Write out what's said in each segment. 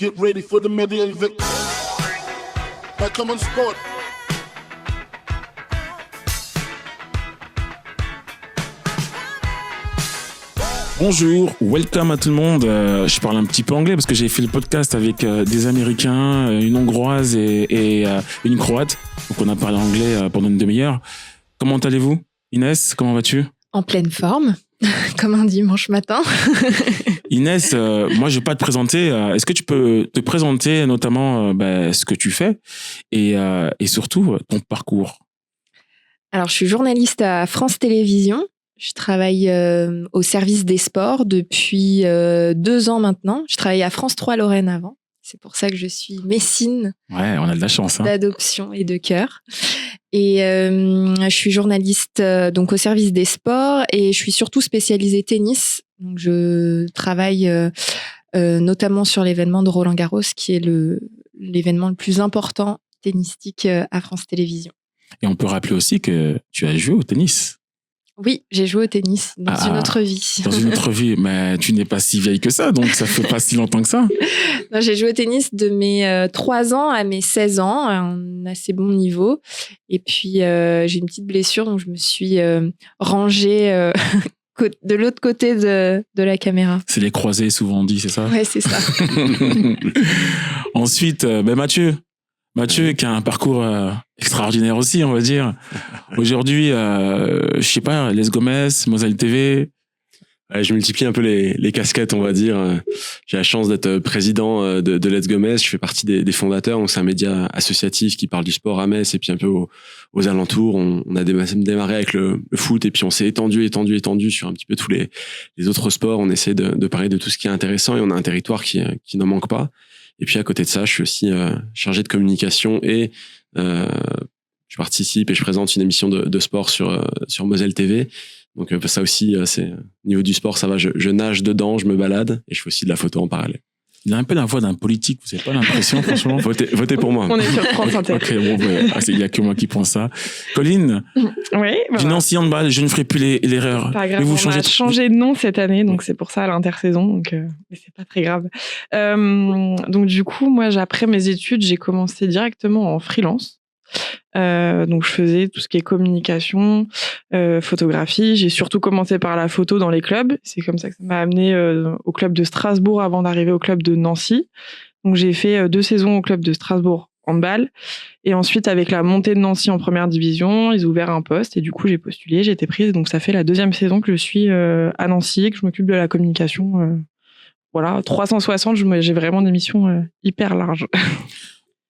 Get ready for the media event. Now come on, sport. Bonjour, welcome à tout le monde. Je parle un petit peu anglais parce que j'ai fait le podcast avec des Américains, une Hongroise et une Croate. Donc on a parlé anglais pendant une demi-heure. Comment allez-vous, Inès? Comment vas-tu? En pleine forme, comme un dimanche matin. Inès, moi je vais pas te présenter. Est-ce que tu peux te présenter notamment ce que tu fais et surtout ton parcours? Alors je suis journaliste à France Télévisions. Je travaille au service des sports depuis 2 ans maintenant. Je travaillais à France 3 Lorraine avant. C'est pour ça que je suis messine. Ouais, on a de la chance. D'adoption et de cœur. Et je suis journaliste donc au service des sports et je suis surtout spécialisée tennis. Donc je travaille notamment sur l'événement de Roland-Garros, qui est l'événement le plus important tennistique à France Télévisions. Et on peut rappeler aussi que tu as joué au tennis. Oui, j'ai joué au tennis dans une autre vie. Dans une autre vie, mais tu n'es pas si vieille que ça, donc ça fait pas si longtemps que ça. Non, j'ai joué au tennis de mes 3 ans à mes 16 ans, à un assez bon niveau. Et puis, j'ai une petite blessure, donc je me suis rangée de l'autre côté de la caméra. C'est les croisés, souvent on dit, c'est ça? Ouais, c'est ça. Ensuite, Mathieu, qui a un parcours extraordinaire aussi, on va dire. Aujourd'hui, je sais pas, Les Gomez, Moselle TV. Ouais, je multiplie un peu les casquettes, on va dire. J'ai la chance d'être président de Let's Go Metz. Je fais partie des fondateurs. Donc c'est un média associatif qui parle du sport à Metz et puis un peu aux alentours. On a démarré avec le foot et puis on s'est étendu sur un petit peu tous les autres sports. On essaie de parler de tout ce qui est intéressant et on a un territoire qui n'en manque pas. Et puis à côté de ça, je suis aussi chargé de communication et je participe et je présente une émission de sport sur Moselle TV. Donc ça aussi, c'est au niveau du sport, ça va. Je nage dedans, je me balade et je fais aussi de la photo en parallèle. Il a un peu la voix d'un politique, vous n'avez pas l'impression, franchement? Votez pour moi. On est sur France Inter. Ok, bon, il n'y a que moi qui pense ça. Colline, oui, du Nancy Handball, je ne ferai plus l'erreur. Pas grave, on a changé de nom cette année, donc c'est pour ça à l'intersaison, donc mais c'est pas très grave. Donc du coup, moi, après mes études, j'ai commencé directement en freelance. Donc je faisais tout ce qui est communication, photographie. J'ai surtout commencé par la photo dans les clubs. C'est comme ça que ça m'a amené au club de Strasbourg avant d'arriver au club de Nancy. Donc j'ai fait 2 saisons au club de Strasbourg handball. Et ensuite, avec la montée de Nancy en première division, ils ont ouvert un poste et du coup j'ai postulé, j'ai été prise. Donc ça fait la 2e saison que je suis à Nancy et que je m'occupe de la communication. Voilà, 360, j'ai vraiment des missions hyper larges.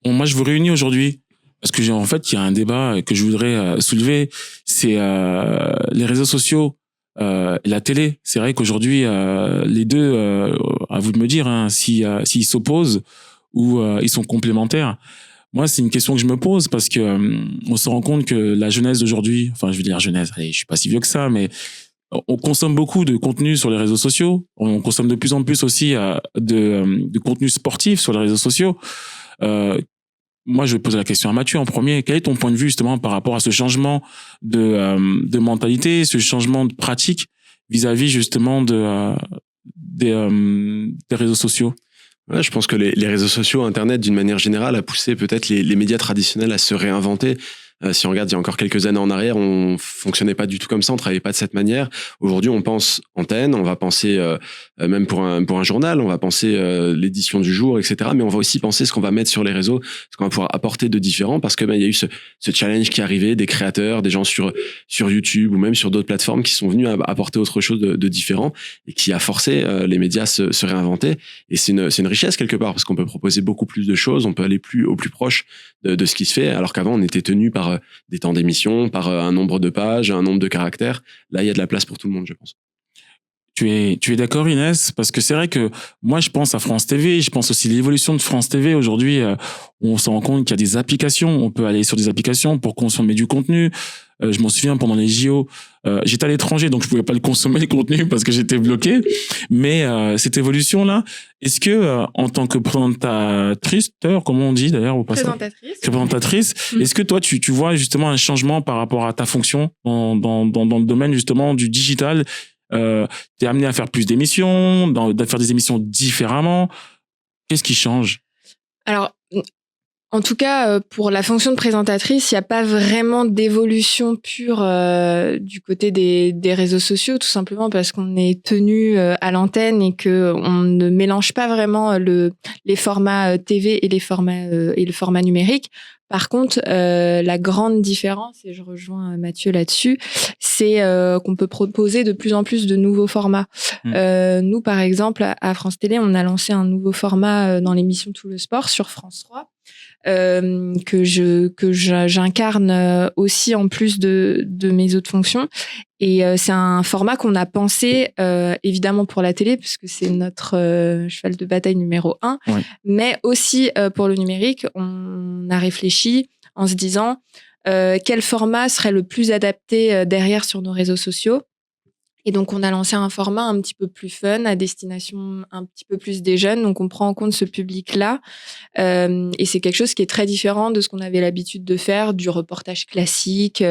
Bon, moi, je vous réunis aujourd'hui parce que en fait, il y a un débat que je voudrais soulever, c'est les réseaux sociaux et la télé. C'est vrai qu'aujourd'hui, les deux, à vous de me dire s'ils s'opposent ou ils sont complémentaires. Moi, c'est une question que je me pose parce que on se rend compte que la jeunesse d'aujourd'hui, enfin, je veux dire jeunesse, allez, je suis pas si vieux que ça, mais on consomme beaucoup de contenu sur les réseaux sociaux. On consomme de plus en plus aussi de contenu sportif sur les réseaux sociaux. Moi, je vais poser la question à Mathieu en premier. Quel est ton point de vue justement par rapport à ce changement de mentalité, ce changement de pratique vis-à-vis justement des réseaux sociaux? Ouais, je pense que les réseaux sociaux, Internet d'une manière générale a poussé peut-être les médias traditionnels à se réinventer. Si on regarde, il y a encore quelques années en arrière, on fonctionnait pas du tout comme ça, on travaillait pas de cette manière. Aujourd'hui, on pense antenne, on va penser même pour un journal, on va penser l'édition du jour, etc. Mais on va aussi penser ce qu'on va mettre sur les réseaux, ce qu'on va pouvoir apporter de différent, parce que il y a eu ce challenge qui est arrivé, des créateurs, des gens sur YouTube ou même sur d'autres plateformes qui sont venus apporter autre chose de différent et qui a forcé les médias à se réinventer. Et c'est une richesse quelque part, parce qu'on peut proposer beaucoup plus de choses, on peut aller au plus proche de ce qui se fait, alors qu'avant on était tenu par des temps d'émission, par un nombre de pages, un nombre de caractères. Là, il y a de la place pour tout le monde, je pense. Tu es d'accord, Inès? Parce que c'est vrai que moi, je pense à France TV, je pense aussi à l'évolution de France TV. Aujourd'hui, on se rend compte qu'il y a des applications. On peut aller sur des applications pour consommer du contenu. Je m'en souviens, pendant les JO, j'étais à l'étranger, donc je pouvais pas le consommer, le contenu, parce que j'étais bloqué. Mais cette évolution-là, est-ce que, en tant que présentatrice, comment on dit d'ailleurs au passage? Présentatrice. Est-ce que toi, tu vois justement un changement par rapport à ta fonction dans le domaine justement du digital? T'es amené à faire plus d'émissions, à faire des émissions différemment. Qu'est-ce qui change? Alors, en tout cas, pour la fonction de présentatrice, il n'y a pas vraiment d'évolution pure du côté des réseaux sociaux, tout simplement parce qu'on est tenu à l'antenne et qu'on ne mélange pas vraiment les formats TV et le format numérique. Par contre, la grande différence, et je rejoins Mathieu là-dessus, c'est qu'on peut proposer de plus en plus de nouveaux formats. Nous, par exemple, à France Télé, on a lancé un nouveau format dans l'émission Tout le sport sur France 3. Que j'incarne aussi en plus de mes autres fonctions, et c'est un format qu'on a pensé évidemment pour la télé puisque c'est notre cheval de bataille numéro 1, ouais. Mais aussi pour le numérique. On a réfléchi en se disant quel format serait le plus adapté derrière sur nos réseaux sociaux. Et donc, on a lancé un format un petit peu plus fun, à destination un petit peu plus des jeunes. Donc, on prend en compte ce public-là. Et c'est quelque chose qui est très différent de ce qu'on avait l'habitude de faire, du reportage classique.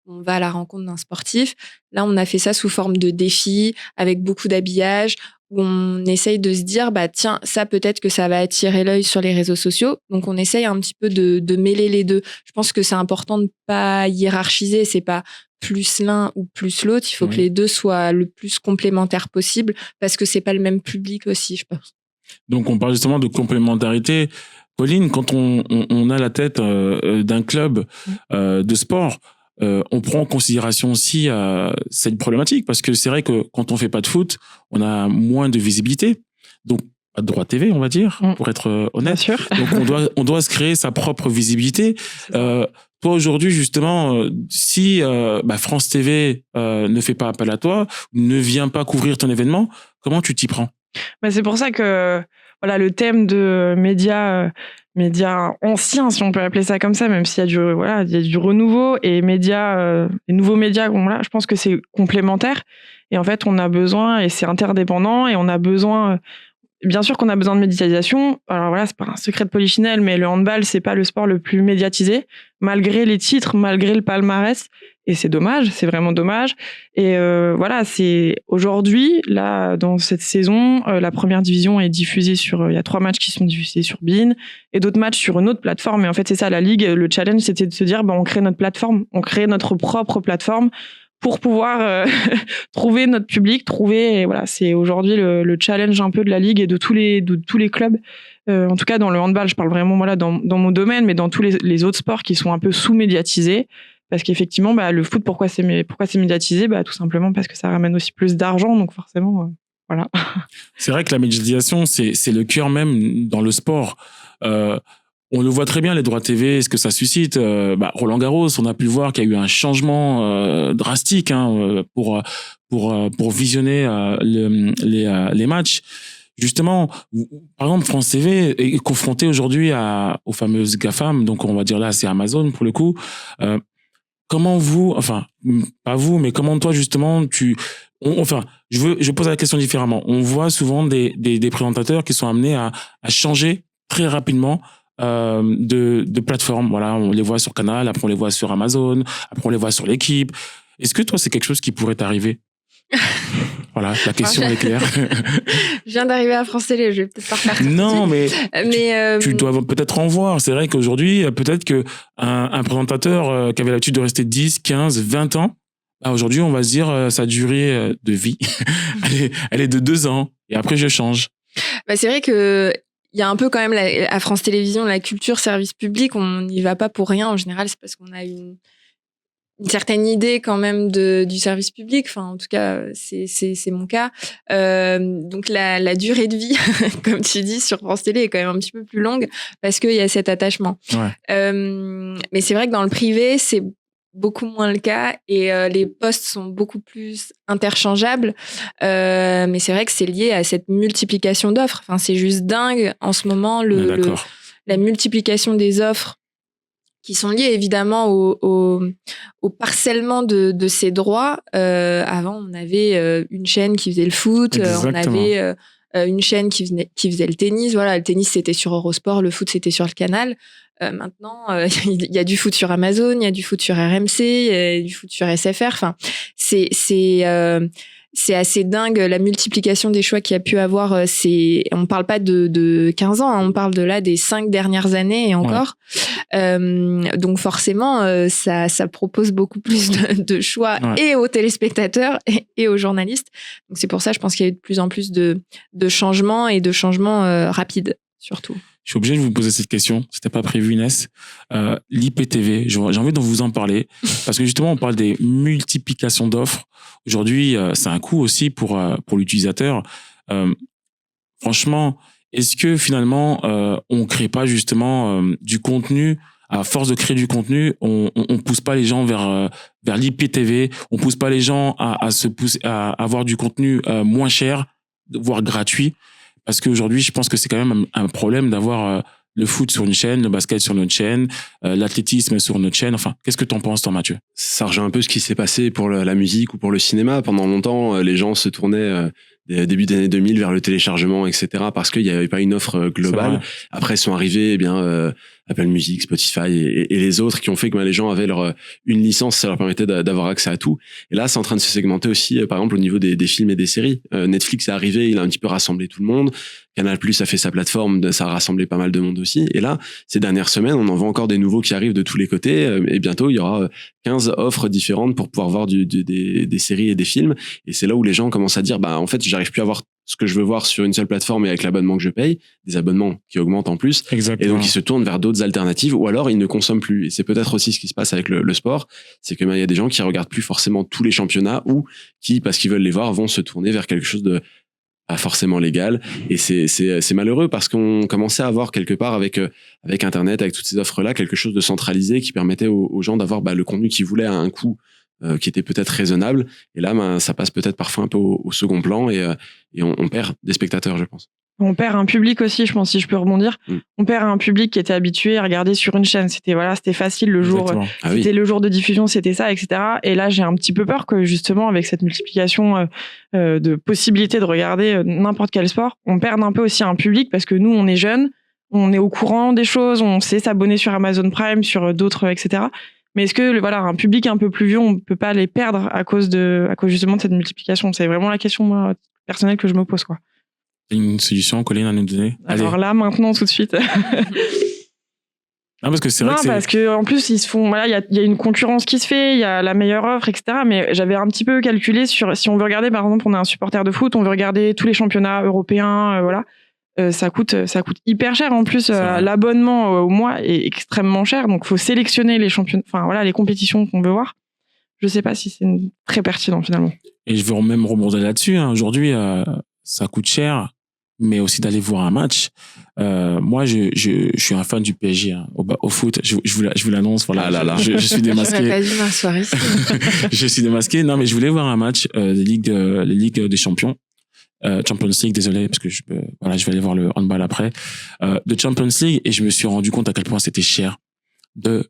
On va à la rencontre d'un sportif. Là, on a fait ça sous forme de défi, avec beaucoup d'habillage, où on essaye de se dire, bah tiens, ça peut-être que ça va attirer l'œil sur les réseaux sociaux. Donc, on essaye un petit peu de mêler les deux. Je pense que c'est important de ne pas hiérarchiser. C'est pas plus l'un ou plus l'autre, il faut que les deux soient le plus complémentaires possible parce que c'est pas le même public aussi, je pense. Donc on parle justement de complémentarité. Pauline, quand on a la tête d'un club de sport, on prend en considération aussi cette problématique parce que c'est vrai que quand on fait pas de foot, on a moins de visibilité. Donc pas de droit TV, on va dire, pour être honnête. Bien sûr. Donc on doit se créer sa propre visibilité. Toi aujourd'hui justement, si France TV ne fait pas appel à toi, ne vient pas couvrir ton événement, comment tu t'y prends? C'est pour ça que voilà, le thème de médias anciens, si on peut appeler ça comme ça, même s'il y a du renouveau, et les nouveaux médias, voilà, je pense que c'est complémentaire. Et en fait, on a besoin, et c'est interdépendant, et on a besoin. Bien sûr qu'on a besoin de médiatisation. Alors voilà, c'est pas un secret de polichinelle, mais le handball, c'est pas le sport le plus médiatisé, malgré les titres, malgré le palmarès. Et c'est dommage, c'est vraiment dommage. Et voilà, c'est aujourd'hui, là, dans cette saison, la première division est diffusée il y a 3 matchs qui sont diffusés sur beIN et d'autres matchs sur une autre plateforme. Et en fait, c'est ça, la Ligue, le challenge, c'était de se dire, on crée notre plateforme, on crée notre propre plateforme pour pouvoir trouver notre public, et voilà, c'est aujourd'hui le challenge un peu de la Ligue et de tous les clubs. En tout cas, dans le handball, je parle vraiment dans mon domaine, mais dans tous les autres sports qui sont un peu sous-médiatisés. Parce qu'effectivement, le foot, pourquoi c'est médiatisé? Tout simplement parce que ça ramène aussi plus d'argent, donc forcément, voilà. C'est vrai que la médiatisation, c'est le cœur même dans le sport. On le voit très bien, les droits TV, ce que ça suscite. Roland Garros, on a pu voir qu'il y a eu un changement drastique pour visionner les matchs. Justement, par exemple, France TV est confronté aujourd'hui aux fameuses GAFAM, donc on va dire là, c'est Amazon pour le coup. Comment vous, enfin, pas vous, mais comment toi justement je pose la question différemment. On voit souvent des présentateurs qui sont amenés à changer très rapidement de plateforme. Voilà, on les voit sur Canal, après on les voit sur Amazon, après on les voit sur l'équipe. Est-ce que toi c'est quelque chose qui pourrait t'arriver? Voilà, la question est claire. Je viens d'arriver à France Télé, je vais peut-être pas refaire. Non, mais tu dois peut-être en voir. C'est vrai qu'aujourd'hui, peut-être que un présentateur qui avait l'habitude de rester 10, 15, 20 ans, aujourd'hui, on va se dire sa durée de vie, elle est de 2 ans. Et après, je change. C'est vrai que il y a un peu quand même à France Télévisions, la culture service public, on n'y va pas pour rien. En général, c'est parce qu'on a une certaine idée quand même du service public. Enfin, en tout cas, c'est mon cas. Donc la durée de vie, comme tu dis, sur France Télé est quand même un petit peu plus longue parce qu'il y a cet attachement. Ouais. Mais c'est vrai que dans le privé, c'est beaucoup moins le cas et les postes sont beaucoup plus interchangeables. Mais c'est vrai que c'est lié à cette multiplication d'offres. Enfin, c'est juste dingue en ce moment la multiplication des offres qui sont liées évidemment au parcellement de ces droits. Avant, on avait une chaîne qui faisait le foot, on avait une chaîne qui faisait le tennis. Voilà, le tennis c'était sur Eurosport, le foot c'était sur le Canal. Maintenant, il y a du foot sur Amazon, il y a du foot sur RMC, il y a du foot sur SFR. Enfin, c'est c'est assez dingue la multiplication des choix qu'il y a pu avoir. On parle pas de 15 ans, hein, on parle de là des 5 dernières années et encore. Donc forcément, ça propose beaucoup plus de choix et aux téléspectateurs et aux journalistes. Donc c'est pour ça, je pense qu'il y a eu de plus en plus de changements et de changements rapides, surtout. Je suis obligé de vous poser cette question. C'était pas prévu, Inès. L'IPTV, j'ai envie de vous en parler parce que justement, on parle des multiplications d'offres. Aujourd'hui, c'est un coût aussi pour l'utilisateur. Franchement, est-ce que finalement, on crée pas justement du contenu à force de créer du contenu, on pousse pas les gens vers l'IPTV, on pousse pas les gens à se pousser à avoir du contenu moins cher, voire gratuit. Parce qu'aujourd'hui, je pense que c'est quand même un problème d'avoir le foot sur une chaîne, le basket sur notre chaîne, l'athlétisme sur notre chaîne. Enfin, qu'est-ce que t'en penses, toi, Mathieu? Ça rejoint un peu ce qui s'est passé pour la musique ou pour le cinéma. Pendant longtemps, les gens se tournaient début des années 2000 vers le téléchargement, etc. parce qu'il n'y avait pas une offre globale. Après sont arrivés Apple Music, Spotify et les autres qui ont fait que les gens avaient une licence, ça leur permettait d'avoir accès à tout. Et là, c'est en train de se segmenter aussi, par exemple, au niveau des films et des séries. Netflix est arrivé, il a un petit peu rassemblé tout le monde. Canal+ a fait sa plateforme, ça a rassemblé pas mal de monde aussi. Et là, ces dernières semaines, on en voit encore des nouveaux qui arrivent de tous les côtés. Et bientôt, il y aura 15 offres différentes pour pouvoir voir des séries et des films. Et c'est là où les gens commencent à dire, en fait, j'arrive plus à voir ce que je veux voir sur une seule plateforme et avec l'abonnement que je paye, des abonnements qui augmentent en plus. Exactement. Et donc, ils se tournent vers d'autres alternatives ou alors ils ne consomment plus. Et c'est peut-être aussi ce qui se passe avec le sport. C'est que il y a des gens qui regardent plus forcément tous les championnats ou qui, parce qu'ils veulent les voir, vont se tourner vers quelque chose de pas forcément légal. Et c'est malheureux parce qu'on commençait à avoir quelque part avec Internet, avec toutes ces offres-là, quelque chose de centralisé qui permettait aux gens d'avoir le contenu qu'ils voulaient à un coût qui était peut-être raisonnable. Et là, ça passe peut-être parfois un peu au second plan et on perd des spectateurs, je pense. On perd un public aussi, je pense, si je peux rebondir. On perd un public qui était habitué à regarder sur une chaîne. C'était facile le jour. C'était le jour de diffusion, c'était ça, etc. Et là, j'ai un petit peu peur que justement, avec cette multiplication de possibilités de regarder n'importe quel sport, on perde un peu aussi un public parce que nous, on est jeunes, on est au courant des choses, on sait s'abonner sur Amazon Prime, sur d'autres, etc. Mais est-ce que un public un peu plus vieux, on peut pas les perdre à cause justement de cette multiplication? C'est vraiment la question moi personnelle que je me pose, quoi. Une solution, Colline, à nous donner? Alors là, maintenant, tout de suite. Parce que c'est vrai que parce que en plus ils se font, il y a une concurrence qui se fait, il y a la meilleure offre, etc. Mais j'avais un petit peu calculé sur si on veut regarder, par exemple, on est un supporter de foot, on veut regarder tous les championnats européens, ça coûte hyper cher en plus. L'abonnement au mois est extrêmement cher, donc faut sélectionner les championnats, les compétitions qu'on veut voir. Je sais pas si c'est très pertinent finalement. Et je veux même rebondir là-dessus. Aujourd'hui, ça coûte cher, mais aussi d'aller voir un match. Moi, je suis un fan du PSG au foot. Je vous l'annonce. Voilà, je suis démasqué. J'aurais pas dû m'asseoir ici. Je suis démasqué. Non, mais je voulais voir un match les Ligues des Champions. Champions League, désolé, parce que je vais aller voir le handball après. De Champions League, et je me suis rendu compte à quel point c'était cher de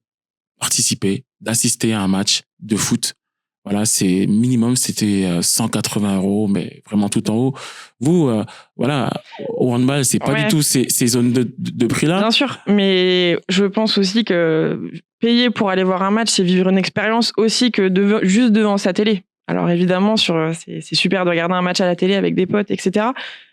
participer, d'assister à un match de foot. Voilà, c'est minimum, c'était 180 €, mais vraiment tout en haut. Vous, au handball, c'est pas du tout ces zones de prix-là. Bien sûr, mais je pense aussi que payer pour aller voir un match, c'est vivre une expérience aussi que juste devant sa télé. Alors évidemment, c'est super de regarder un match à la télé avec des potes, etc.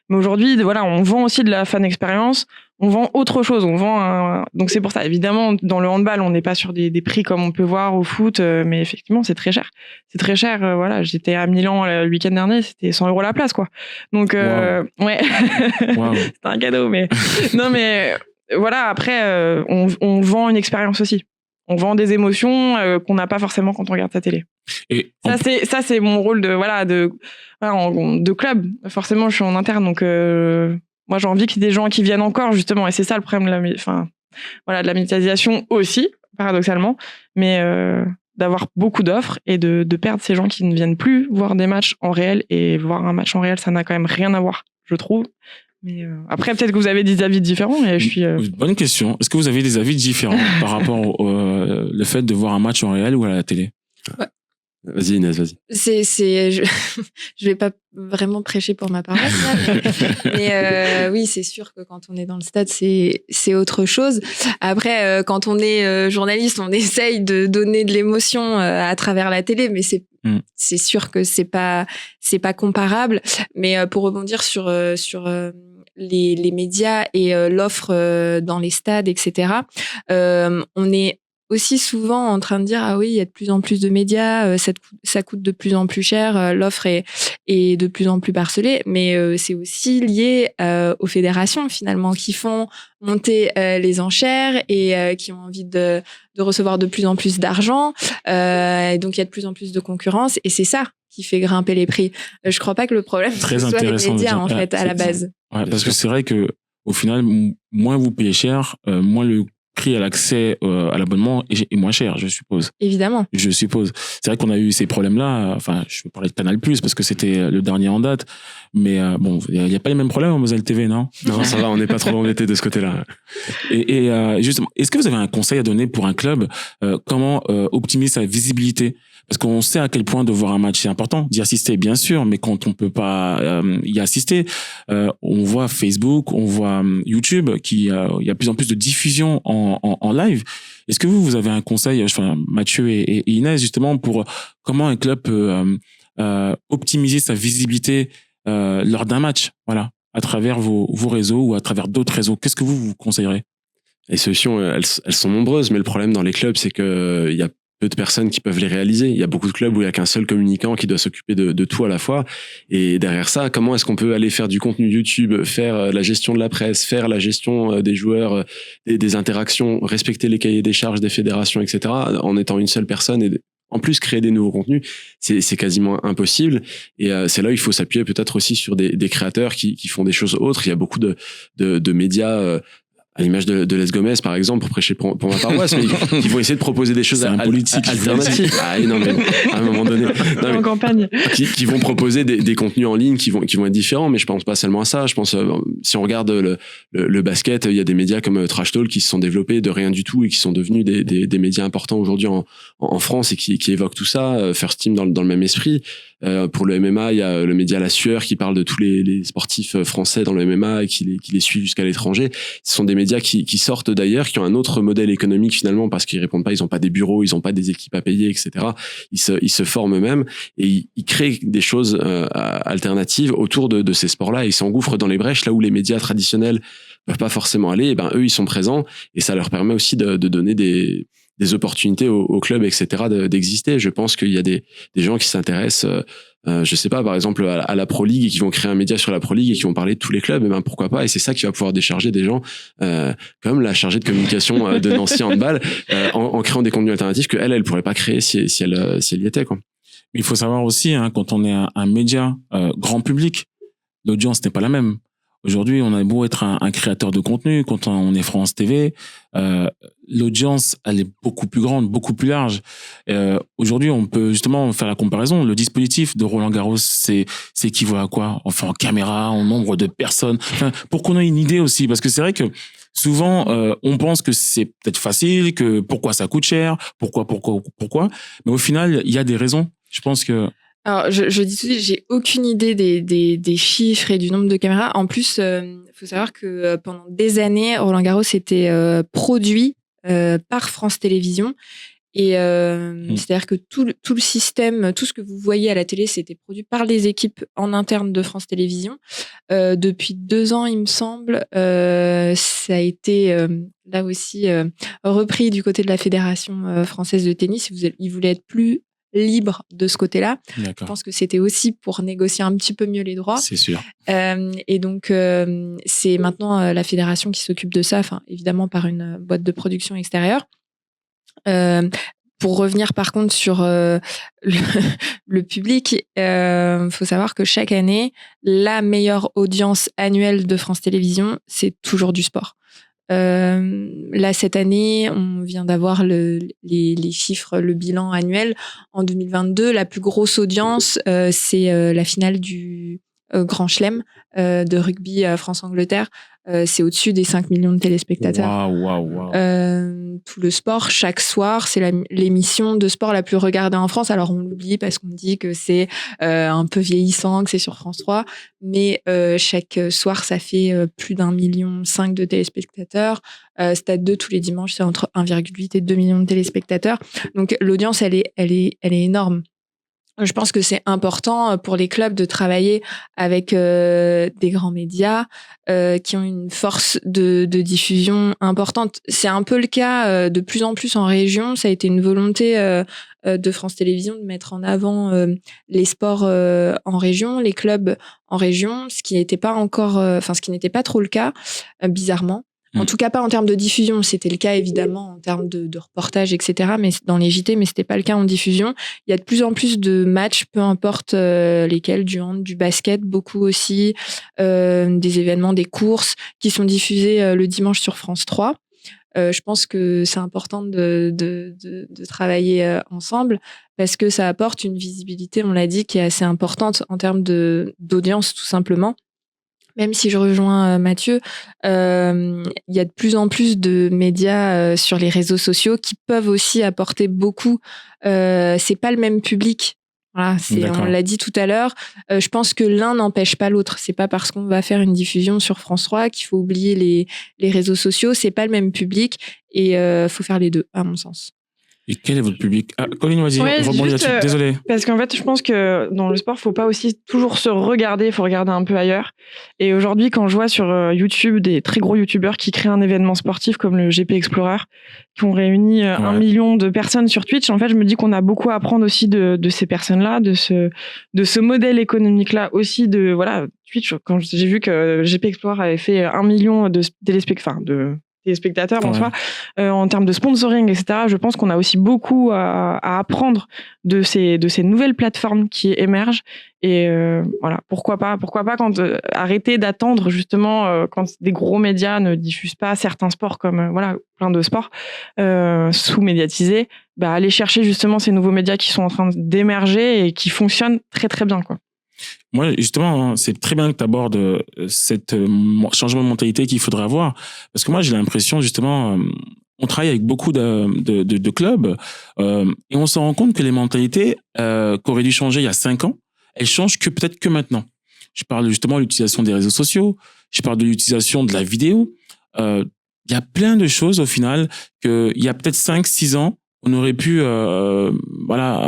Mais aujourd'hui, on vend aussi de la fan expérience, on vend autre chose, donc c'est pour ça. Évidemment, dans le handball, on n'est pas sur des prix comme on peut voir au foot, mais effectivement, c'est très cher. C'est très cher. J'étais à Milan le week-end dernier, c'était 100 € la place, quoi. Donc ouais, c'était un cadeau, mais non, mais après, on vend une expérience aussi. On vend des émotions qu'on n'a pas forcément quand on regarde sa télé. Et ça c'est mon rôle de club. Forcément, je suis en interne, donc moi j'ai envie qu'il y ait des gens qui viennent encore, justement, et c'est ça le problème de la médiatisation aussi, paradoxalement, mais d'avoir beaucoup d'offres et de perdre ces gens qui ne viennent plus voir des matchs en réel. Et voir un match en réel, ça n'a quand même rien à voir, je trouve. Mais après, peut-être que vous avez des avis différents. Et je suis Bonne question. Est-ce que vous avez des avis différents par rapport au le fait de voir un match en réel ou à la télé? Vas-y Inès, vas-y. Je vais pas vraiment prêcher pour ma paroisse, là, mais oui, c'est sûr que quand on est dans le stade, c'est autre chose. Après, quand on est journaliste, on essaye de donner de l'émotion à travers la télé, mais c'est sûr que c'est pas comparable. Mais pour rebondir sur les médias et l'offre dans les stades, etc. On est aussi souvent en train de dire ah oui, il y a de plus en plus de médias, ça coûte de plus en plus cher, l'offre est de plus en plus parcelée, mais c'est aussi lié aux fédérations finalement qui font monter les enchères et qui ont envie de recevoir de plus en plus d'argent, et donc il y a de plus en plus de concurrence et c'est ça qui fait grimper les prix. Je crois pas que le problème ce soit les médias en fait à la base. Ouais, parce que c'est vrai que au final, moins vous payez cher, moins le prix à l'accès à l'abonnement est moins cher, je suppose. Évidemment. Je suppose. C'est vrai qu'on a eu ces problèmes-là. Enfin, je peux parler de Canal+, parce que c'était le dernier en date. Mais bon, il n'y a pas les mêmes problèmes à Moselle TV, non? Non, ça va, on n'est pas trop embêtés de ce côté-là. Et justement, est-ce que vous avez un conseil à donner pour un club? Comment optimiser sa visibilité? Parce qu'on sait à quel point de voir un match c'est important, d'y assister bien sûr, mais quand on peut pas y assister, on voit Facebook, on voit YouTube, il y a de plus en plus de diffusion en live. Est-ce que vous avez un conseil, enfin Mathieu et Inès justement, pour comment un club peut optimiser sa visibilité lors d'un match, voilà, à travers vos réseaux ou à travers d'autres réseaux? Qu'est-ce que vous conseillerez? Les solutions, elles sont nombreuses, mais le problème dans les clubs, c'est que il y a peu de personnes qui peuvent les réaliser. Il y a beaucoup de clubs où il y a qu'un seul communicant qui doit s'occuper de tout à la fois. Et derrière ça, comment est-ce qu'on peut aller faire du contenu YouTube, faire la gestion de la presse, faire la gestion des joueurs, des interactions, respecter les cahiers des charges des fédérations, etc., en étant une seule personne et en plus créer des nouveaux contenus, c'est quasiment impossible. Et c'est là où il faut s'appuyer peut-être aussi sur des créateurs qui font des choses autres. Il y a beaucoup de médias à l'image de Les Gomez, par exemple, pour prêcher pour ma paroisse, mais qui vont essayer de proposer des choses alternatives. Ah, non, mais à un moment donné. En campagne. Qui vont proposer des contenus en ligne qui vont être différents, mais je pense pas seulement à ça. Je pense, si on regarde le basket, il y a des médias comme Trash Talk qui se sont développés de rien du tout et qui sont devenus des médias importants aujourd'hui en France et qui évoquent tout ça. First Team dans le même esprit. Pour le MMA, il y a le média La Sueur qui parle de tous les sportifs français dans le MMA et qui les suit jusqu'à l'étranger. Ce sont des médias qui sortent d'ailleurs, qui ont un autre modèle économique finalement parce qu'ils répondent pas, ils ont pas des bureaux, ils ont pas des équipes à payer, etc. Ils se forment eux-mêmes et ils créent des choses alternatives autour de ces sports-là et ils s'engouffrent dans les brèches là où les médias traditionnels peuvent pas forcément aller. Et ben eux, ils sont présents et ça leur permet aussi de donner des opportunités au club, etc., d'exister. Je pense qu'il y a des gens qui s'intéressent, je sais pas, par exemple, à la Pro League et qui vont créer un média sur la Pro League et qui vont parler de tous les clubs, et ben pourquoi pas. Et c'est ça qui va pouvoir décharger des gens, comme la chargée de communication de Nancy Handball, en créant des contenus alternatifs que elle pourrait pas créer si elle y était, quoi. Mais il faut savoir aussi, hein, quand on est un média grand public, l'audience n'est pas la même. Aujourd'hui, on a beau être un créateur de contenu, quand on est France TV, l'audience, elle est beaucoup plus grande, beaucoup plus large. Aujourd'hui, on peut justement faire la comparaison. Le dispositif de Roland Garros, c'est équivaut à quoi? Enfin, en caméra, en nombre de personnes. Enfin, pour qu'on ait une idée aussi, parce que c'est vrai que souvent, on pense que c'est peut-être facile, que pourquoi ça coûte cher, pourquoi. Mais au final, il y a des raisons. Je pense que... Alors, je dis tout de suite, j'ai aucune idée des chiffres et du nombre de caméras. En plus, faut savoir que pendant des années, Roland Garros était produit par France Télévisions. Et c'est-à-dire que tout le système, tout ce que vous voyez à la télé, c'était produit par les équipes en interne de France Télévisions. Depuis 2 ans, il me semble, ça a été là aussi repris du côté de la Fédération française de tennis. Ils voulaient être plus libre de ce côté-là. D'accord. Je pense que c'était aussi pour négocier un petit peu mieux les droits. C'est sûr. Et donc, c'est maintenant la fédération qui s'occupe de ça, enfin, évidemment par une boîte de production extérieure. Pour revenir par contre sur le public, faut savoir que chaque année, la meilleure audience annuelle de France Télévisions, c'est toujours du sport. Là, cette année, on vient d'avoir les chiffres, le bilan annuel. En 2022, la plus grosse audience, c'est la finale du Grand Chelem de rugby France-Angleterre. C'est au-dessus des 5 millions de téléspectateurs. Waouh. Tout le sport, chaque soir, c'est l'émission de sport la plus regardée en France. Alors, on l'oublie parce qu'on dit que c'est un peu vieillissant, que c'est sur France 3. Mais chaque soir, ça fait plus d'1,5 million de téléspectateurs. Stade 2, tous les dimanches, c'est entre 1,8 et 2 millions de téléspectateurs. Donc, l'audience, elle est énorme. Je pense que c'est important pour les clubs de travailler avec des grands médias qui ont une force de diffusion importante. C'est un peu le cas de plus en plus en région. Ça a été une volonté de France Télévisions de mettre en avant les sports en région, les clubs en région, ce qui n'était pas encore, ce qui n'était pas trop le cas, bizarrement. En tout cas, pas en termes de diffusion. C'était le cas, évidemment, en termes de reportage, etc., mais dans les JT, mais c'était pas le cas en diffusion. Il y a de plus en plus de matchs, peu importe lesquels, du hand, du basket, beaucoup aussi, des événements, des courses qui sont diffusés le dimanche sur France 3. Je pense que c'est important de travailler ensemble parce que ça apporte une visibilité, on l'a dit, qui est assez importante en termes d'audience, tout simplement. Même si je rejoins Mathieu, il y a de plus en plus de médias sur les réseaux sociaux qui peuvent aussi apporter beaucoup. C'est pas le même public. Voilà, on l'a dit tout à l'heure. Je pense que l'un n'empêche pas l'autre. C'est pas parce qu'on va faire une diffusion sur France 3 qu'il faut oublier les réseaux sociaux. C'est pas le même public et faut faire les deux, à mon sens. Et quel est votre public? Colline, vas-y, rebondis là-dessus. Désolé. Parce qu'en fait, je pense que dans le sport, faut pas aussi toujours se regarder, faut regarder un peu ailleurs. Et aujourd'hui, quand je vois sur YouTube des très gros YouTubeurs qui créent un événement sportif comme le GP Explorer, qui ont réuni 1 million de personnes sur Twitch, en fait, je me dis qu'on a beaucoup à apprendre aussi de ces personnes-là, de ce modèle économique-là aussi de, Twitch. Quand j'ai vu que GP Explorer avait fait 1 million de téléspectateurs en soi, en termes de sponsoring, etc. Je pense qu'on a aussi beaucoup à apprendre de ces nouvelles plateformes qui émergent. Et pourquoi pas quand arrêter d'attendre justement quand des gros médias ne diffusent pas certains sports comme plein de sports sous-médiatisés, aller chercher justement ces nouveaux médias qui sont en train d'émerger et qui fonctionnent très très bien, quoi. Moi, justement, c'est très bien que tu abordes cette changement de mentalité qu'il faudrait avoir. Parce que moi, j'ai l'impression, justement, on travaille avec beaucoup de clubs et on se rend compte que les mentalités qui auraient dû changer il y a 5 ans, elles changent peut-être que maintenant. Je parle justement de l'utilisation des réseaux sociaux, je parle de l'utilisation de la vidéo. Il y a plein de choses, au final, qu'il y a peut-être 5-6 ans, on aurait pu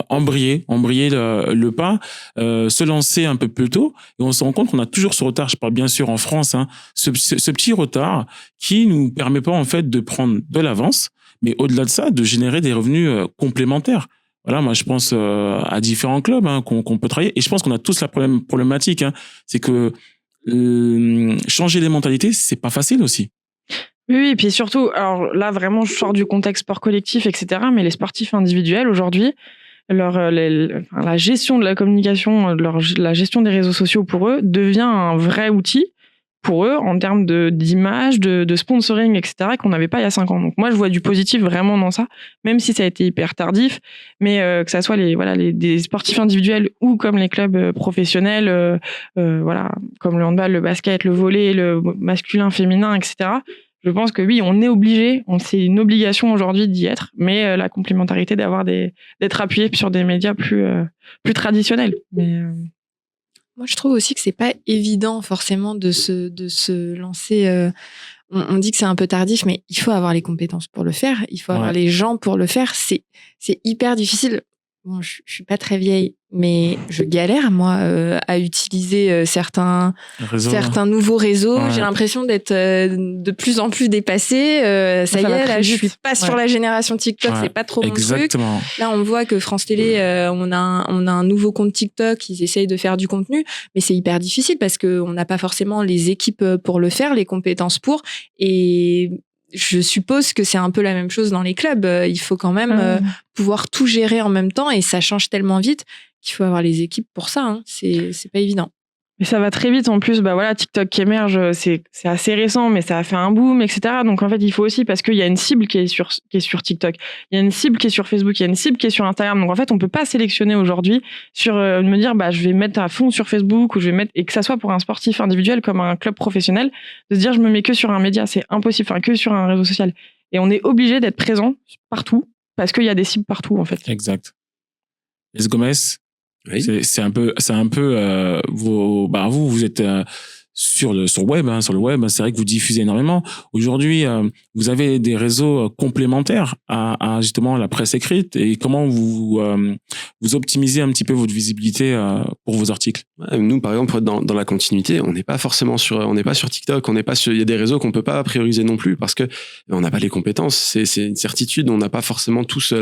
embrayer le pas, se lancer un peu plus tôt, et on se rend compte qu'on a toujours ce retard. Je parle bien sûr en France, ce petit retard qui nous permet pas en fait de prendre de l'avance, mais au-delà de ça, de générer des revenus complémentaires. Voilà, moi je pense à différents clubs qu'on peut travailler, et je pense qu'on a tous la problématique, c'est que changer les mentalités, c'est pas facile aussi. Oui, et puis surtout, alors là, vraiment, je sors du contexte sport collectif, etc., mais les sportifs individuels, aujourd'hui, la gestion de la communication, la gestion des réseaux sociaux pour eux devient un vrai outil pour eux en termes d'image, de sponsoring, etc., qu'on n'avait pas il y a 5 ans. Donc moi, je vois du positif vraiment dans ça, même si ça a été hyper tardif, mais que ça soit des sportifs individuels ou comme les clubs professionnels, comme le handball, le basket, le volley, le masculin, féminin, etc., je pense que oui, on est obligé, c'est une obligation aujourd'hui d'y être, mais la complémentarité d'être appuyé sur des médias plus traditionnels. Mais moi, je trouve aussi que c'est pas évident forcément de se lancer. On dit que c'est un peu tardif, mais il faut avoir les compétences pour le faire. Il faut avoir les gens pour le faire. C'est hyper difficile. Bon, je suis pas très vieille, mais je galère, moi, à utiliser certains nouveaux réseaux. Ouais. J'ai l'impression d'être de plus en plus dépassée. Ça y est, là, je suis pas sur la génération TikTok, c'est pas trop mon truc. Là, on voit que France Télé, on a un nouveau compte TikTok, ils essayent de faire du contenu, mais c'est hyper difficile parce qu'on n'a pas forcément les équipes pour le faire, les compétences pour, et je suppose que c'est un peu la même chose dans les clubs. Il faut quand même pouvoir tout gérer en même temps et ça change tellement vite qu'il faut avoir les équipes pour ça. C'est pas évident. Mais ça va très vite en plus. Bah voilà, TikTok qui émerge, c'est assez récent, mais ça a fait un boom, etc. Donc en fait, il faut aussi, parce qu'il y a une cible qui est sur TikTok, il y a une cible qui est sur Facebook, il y a une cible qui est sur Instagram. Donc en fait, on peut pas sélectionner aujourd'hui sur me dire bah je vais mettre à fond sur Facebook ou je vais mettre, et que ça soit pour un sportif individuel comme un club professionnel, de se dire je me mets que sur un média, c'est impossible, enfin que sur un réseau social. Et on est obligé d'être présent partout parce qu'il y a des cibles partout en fait. Exact. Les Gomez. Oui. C'est un peu vous êtes sur le web, sur le web, c'est vrai que vous diffusez énormément. Aujourd'hui, vous avez des réseaux complémentaires à justement la presse écrite, et comment vous optimisez un petit peu votre visibilité pour vos articles? Nous, par exemple, dans la continuité, on n'est pas sur TikTok, il y a des réseaux qu'on peut pas prioriser non plus parce que on n'a pas les compétences. C'est une certitude. On n'a pas forcément tous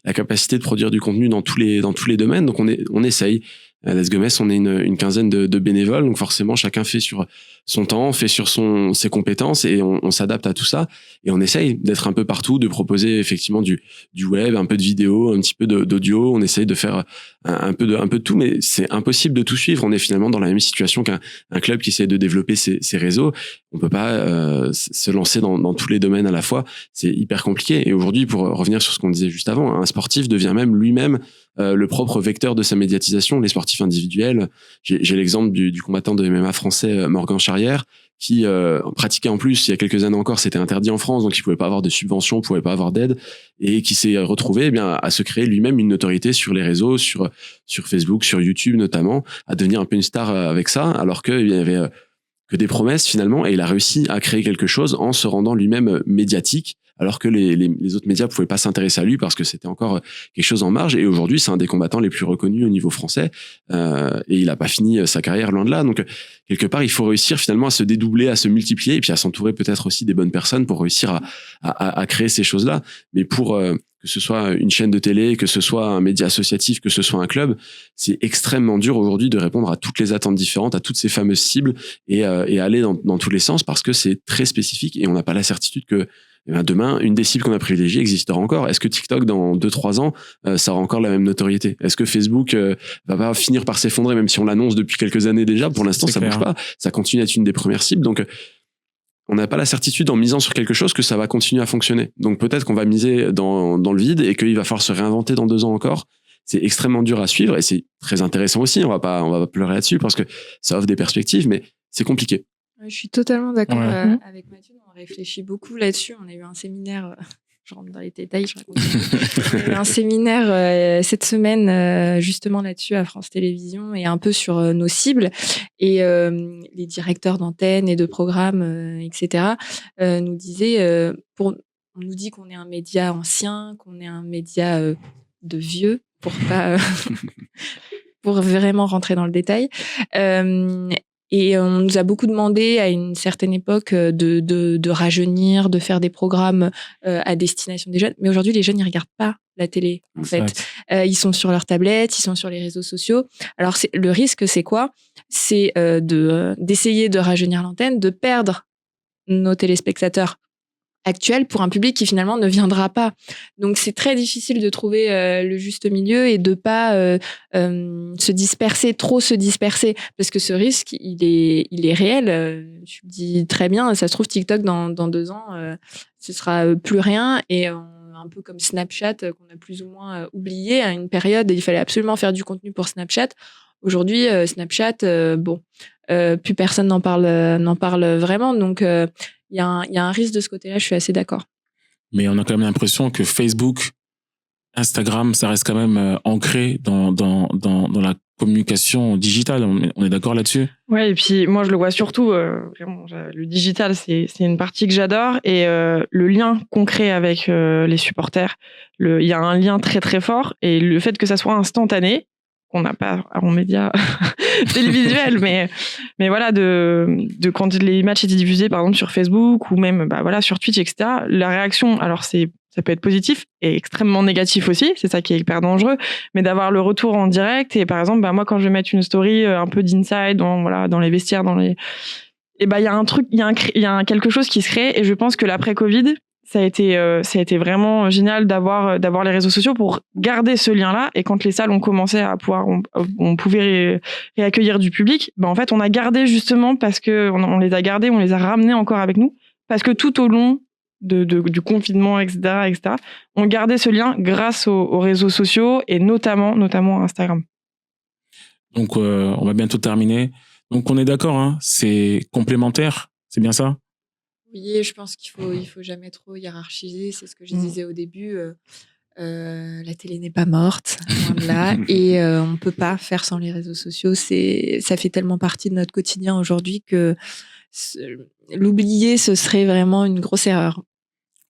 la capacité de produire du contenu dans tous les domaines. Donc on essaye. À Les Gomez, on est une quinzaine de bénévoles, donc forcément chacun fait sur son temps, fait sur ses compétences, et on s'adapte à tout ça, et on essaye d'être un peu partout, de proposer effectivement du web, un peu de vidéo, un petit peu d'audio. On essaye de faire un peu de tout, mais c'est impossible de tout suivre. On est finalement dans la même situation qu'un club qui essaie de développer ses réseaux. On peut pas se lancer dans tous les domaines à la fois. C'est hyper compliqué. Et aujourd'hui, pour revenir sur ce qu'on disait juste avant, un sportif devient même lui-même le propre vecteur de sa médiatisation. Les sportifs individuels, j'ai l'exemple du combattant de MMA français Morgan Charrière, qui pratiquait en plus il y a quelques années encore, c'était interdit en France, donc il pouvait pas avoir de subventions, pouvait pas avoir d'aide, et qui s'est retrouvé à se créer lui-même une notoriété sur les réseaux, sur Facebook, sur YouTube notamment, à devenir un peu une star avec ça, alors qu'il y avait que des promesses finalement, et il a réussi à créer quelque chose en se rendant lui-même médiatique, alors que les autres médias pouvaient pas s'intéresser à lui parce que c'était encore quelque chose en marge. Et aujourd'hui, c'est un des combattants les plus reconnus au niveau français, et il a pas fini sa carrière, loin de là. Donc quelque part, il faut réussir finalement à se dédoubler, à se multiplier, et puis à s'entourer peut-être aussi des bonnes personnes pour réussir à créer ces choses-là. Mais pour que ce soit une chaîne de télé, que ce soit un média associatif, que ce soit un club, c'est extrêmement dur aujourd'hui de répondre à toutes les attentes différentes, à toutes ces fameuses cibles, et aller dans tous les sens, parce que c'est très spécifique, et on n'a pas la certitude que demain, une des cibles qu'on a privilégiées existera encore. Est-ce que TikTok, dans 2-3 ans, ça aura encore la même notoriété? Est-ce que Facebook va pas finir par s'effondrer, même si on l'annonce depuis quelques années déjà? Pour l'instant, ça bouge pas. Ça continue à être une des premières cibles. Donc, on n'a pas la certitude, en misant sur quelque chose, que ça va continuer à fonctionner. Donc, peut-être qu'on va miser dans le vide, et qu'il va falloir se réinventer dans 2 ans encore. C'est extrêmement dur à suivre, et c'est très intéressant aussi. On va pas pleurer là-dessus, parce que ça offre des perspectives, mais c'est compliqué. Je suis totalement d'accord avec Mathieu. On réfléchit beaucoup là-dessus. On a eu un séminaire, je rentre dans les détails, je raconte. On a eu un séminaire cette semaine justement là-dessus à France Télévisions, et un peu sur nos cibles. Et les directeurs d'antennes et de programmes, etc., nous disaient, on nous dit qu'on est un média ancien, qu'on est un média de vieux, pour pas pour vraiment rentrer dans le détail. Et on nous a beaucoup demandé à une certaine époque de rajeunir, de faire des programmes à destination des jeunes. Mais aujourd'hui, les jeunes, ils regardent pas la télé, en fait. Ils sont sur leur tablette, ils sont sur les réseaux sociaux. Alors, le risque, c'est quoi? C'est d'essayer de rajeunir l'antenne, de perdre nos téléspectateurs actuel pour un public qui finalement ne viendra pas. Donc c'est très difficile de trouver le juste milieu, et de pas se disperser, parce que ce risque il est réel. Tu le dis très bien, ça se trouve TikTok dans 2 ans ce sera plus rien, et un peu comme Snapchat qu'on a plus ou moins oublié à une période. Il fallait absolument faire du contenu pour Snapchat. Aujourd'hui Snapchat plus personne n'en parle vraiment, donc il y a un risque de ce côté-là, je suis assez d'accord. Mais on a quand même l'impression que Facebook, Instagram, ça reste quand même ancré dans la communication digitale. On est d'accord là-dessus? Ouais, et puis moi je le vois surtout, vraiment, le digital, c'est une partie que j'adore, et le lien concret avec les supporters, il y a un lien très très fort, et le fait que ça soit instantané, qu'on n'a pas en médias télévisuels, mais voilà, de quand les matchs étaient diffusés par exemple sur Facebook, ou même sur Twitch, etc., la réaction, alors ça peut être positif et extrêmement négatif aussi, c'est ça qui est hyper dangereux, mais d'avoir le retour en direct. Et par exemple, moi quand je vais mettre une story un peu d'inside dans les vestiaires, il y a un truc, il y a quelque chose qui se crée, et je pense que l'après Covid, ça a été vraiment génial d'avoir les réseaux sociaux pour garder ce lien-là. Et quand les salles ont commencé à pouvoir, on pouvait réaccueillir du public, en fait, on a gardé justement parce que on les a gardés, on les a ramenés encore avec nous, parce que tout au long du confinement, etc., on gardait ce lien grâce aux réseaux sociaux et notamment Instagram. Donc, on va bientôt terminer. Donc, on est d'accord, hein, c'est complémentaire, c'est bien ça? Oui, je pense qu'il faut jamais trop hiérarchiser. C'est ce que je disais au début. La télé n'est pas morte, loin de là, et on peut pas faire sans les réseaux sociaux. Ça fait tellement partie de notre quotidien aujourd'hui que l'oublier, ce serait vraiment une grosse erreur.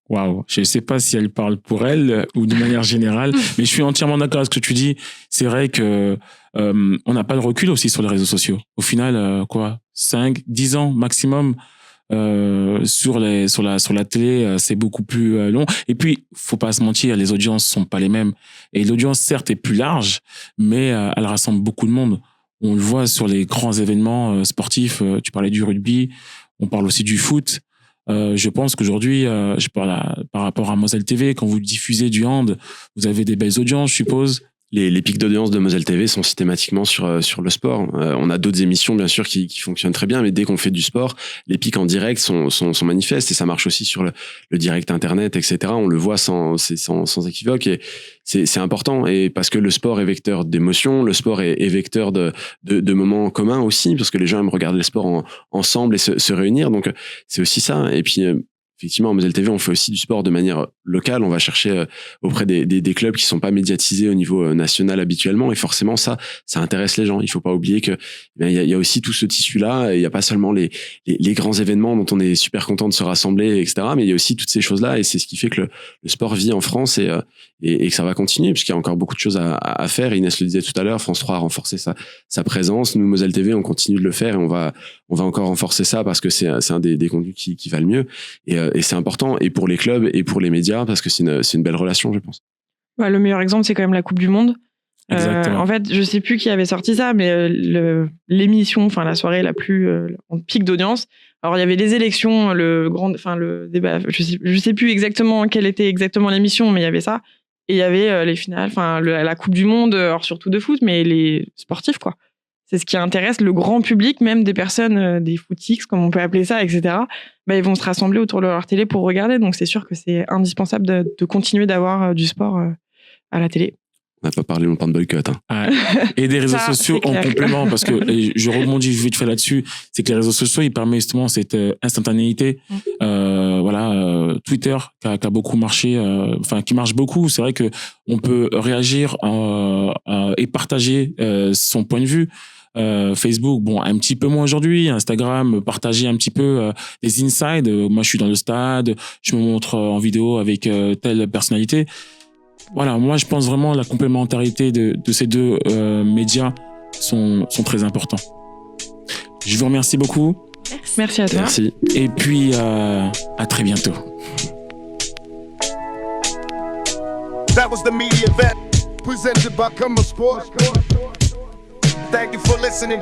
Waouh, je ne sais pas si elle parle pour elle ou de manière générale, mais je suis entièrement d'accord avec ce que tu dis. C'est vrai que on n'a pas de recul aussi sur les réseaux sociaux. Au final, 5, 10 ans maximum. Sur la télé, c'est beaucoup plus long. Et puis, faut pas se mentir, les audiences sont pas les mêmes. Et l'audience, certes, est plus large, mais elle rassemble beaucoup de monde. On le voit sur les grands événements sportifs. Tu parlais du rugby, on parle aussi du foot. Je pense qu'aujourd'hui, je parle par rapport à Moselle TV, quand vous diffusez du hand, vous avez des belles audiences, je suppose. Les pics d'audience de Moselle TV sont systématiquement sur le sport. On a d'autres émissions, bien sûr, qui fonctionnent très bien, mais dès qu'on fait du sport, les pics en direct sont manifestes, et ça marche aussi sur le direct internet, etc. On le voit sans équivoque, et c'est important, et parce que le sport est vecteur d'émotions, le sport est vecteur de moments communs aussi, parce que les gens aiment regarder le sport ensemble et se réunir, donc c'est aussi ça. Et puis, effectivement, à Moselle TV, on fait aussi du sport de manière locale. On va chercher auprès des clubs qui sont pas médiatisés au niveau national habituellement. Et forcément, ça intéresse les gens. Il faut pas oublier que il y a aussi tout ce tissu-là. Il y a pas seulement les grands événements dont on est super content de se rassembler, etc. Mais il y a aussi toutes ces choses-là. Et c'est ce qui fait que le sport vit en France et que ça va continuer, puisqu'il y a encore beaucoup de choses à faire. Inès le disait tout à l'heure, France 3 a renforcé sa présence. Nous, Moselle TV, on continue de le faire, et on va encore renforcer ça parce que c'est un des contenus qui va le mieux. Et c'est important, et pour les clubs et pour les médias, parce que c'est une belle relation, je pense. Ouais, le meilleur exemple, c'est quand même la Coupe du Monde. En fait, je sais plus qui avait sorti ça, mais l'émission, enfin la soirée la plus en pic d'audience. Alors il y avait les élections, le débat. Je sais plus exactement quelle était exactement l'émission, mais il y avait ça. Et il y avait les finales, enfin la Coupe du Monde, alors surtout de foot, mais les sportifs, quoi. C'est ce qui intéresse le grand public, même des personnes, des footix, comme on peut appeler ça, etc. Ils vont se rassembler autour de leur télé pour regarder. Donc, c'est sûr que c'est indispensable de continuer d'avoir du sport à la télé. On n'a pas parlé longtemps de boycott. Hein. Et des réseaux sociaux en complément, parce que je rebondis vite fait là-dessus, c'est que les réseaux sociaux, ils permettent justement cette instantanéité. Twitter, qui a beaucoup marché, qui marche beaucoup. C'est vrai que on peut réagir et partager son point de vue. Facebook, un petit peu moins aujourd'hui. Instagram, partager un petit peu les insides. Moi, je suis dans le stade, je me montre en vidéo avec telle personnalité. Voilà, moi, je pense vraiment la complémentarité de ces deux médias sont très importants. Je vous remercie beaucoup. Merci à toi. Merci. Et puis, à très bientôt. That was the media event presented by Cumber Sports. Thank you for listening.